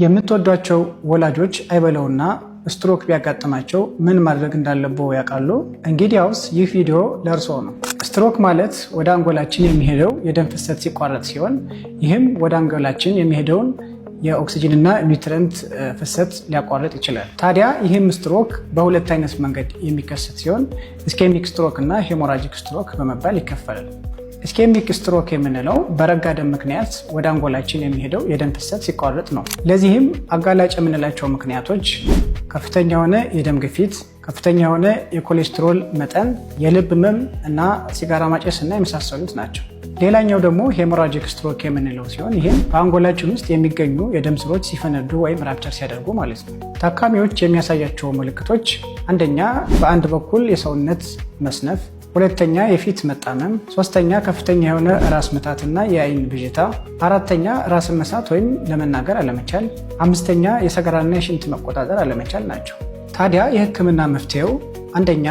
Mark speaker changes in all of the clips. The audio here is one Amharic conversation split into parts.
Speaker 1: የምትወዷቸው ወላጆች አይበለውና ስትሮክ ቢያጋጥማቸው ምን ማድረግ እንዳለብዎ ያውቃሉ? እንግዲያውስ ይህ ቪዲዮ ለእርስዎ ነው። ስትሮክ ማለት ወደ አንጎላችን የሚሄደው የደም ፍሰት ሲቋረጥ ሲሆን ይህም ወደ አንጎላችን የሚሄደውን የኦክሲጅን እና ኒውትሪየንት ፍሰት ሊያቋርጥ ይችላል። ታዲያ ይህም ስትሮክ በሁለት አይነት መንገድ የሚከሰት ሲሆን ኢስኬሚክ ስትሮክ እና ሄሞራጂክ ስትሮክ በመባል ይከፈላል። ኢስኬሚክ ስትሮክ የምንለው በረጋ ደም ምክንያት ወደ አንጎላችን የሚሄደው የደም ፍሰት ሲቋረጥ ነው። ለዚህም አጋላጭ የምንላቸው ምክንያቶች ከፍተኛ የሆነ የደም ግፊት፣ ከፍተኛ የሆነ የኮሌስትሮል መጠን፣ የልብ ህመም እና ሲጋራ ማጨስ እና የመሳሰሉት ናቸው። ሌላኛው ደግሞ ሄሞራጂክ ስትሮክ የምንለው ሲሆን ይህም በአንጎላችን ውስጥ የሚገኙ የደም ስሮች ሲፈነዱ ወይም ራፕቸር ሲያደርጉ ማለት ነው። ታካሚዎች የሚያሳያቸው ምልክቶች አንደኛ በአንድ በኩል የሰውነት መስነፍ፣ ሁለተኛ የፊት መጣመም፣ ሶስተኛ ከፍተኛ የሆነ ራስ ምታትና የአይን ብዥታ፣ አራተኛ ራስን መሳት ወይም ለመናገር አለመቻል፣ አምስተኛ የሰገራና የሽንት መቆጣጠር አለመቻል ናቸው። ታዲያ የህክምና መፍትሄው አንደኛ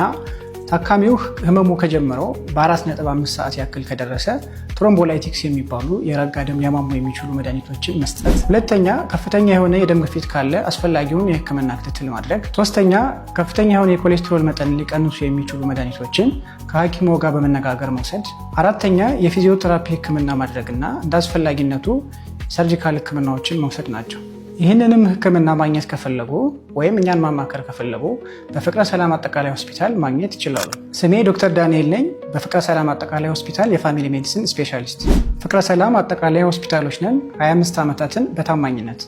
Speaker 1: ታካሚው ህመሙ ከጀመረው በ4.5 ሰዓት ያክል ከደረሰ ትሮምቦላይቲክስ የሚባሉ የረጋ ደም ሊያሟሙ የሚችሉ መድኃኒቶችን መስጠት፣ ሁለተኛ ከፍተኛ የሆነ የደም ግፊት ካለ አስፈላጊውን የህክምና ክትትል ማድረግ፣ ሶስተኛ ከፍተኛ የሆነ የኮሌስትሮል መጠን ሊቀንሱ የሚችሉ መድኃኒቶችን ከሐኪሞ ጋር በመነጋገር መውሰድ፣ አራተኛ የፊዚዮቴራፒ ህክምና ማድረግና እንደ አስፈላጊነቱ ሰርጂካል ህክምናዎችን መውሰድ ናቸው። ይህንንም ህክምና ማግኘት ከፈለጉ ወይም እኛን ማማከር ከፈለጉ በፍቅረ ሰላም አጠቃላይ ሆስፒታል ማግኘት ይችላሉ። ስሜ ዶክተር ዳንኤል ነኝ። በፍቅረ ሰላም አጠቃላይ ሆስፒታል የፋሚሊ ሜዲሲን ስፔሻሊስት። ፍቅረ ሰላም አጠቃላይ ሆስፒታሎች ነን 25 ዓመታትን በታማኝነት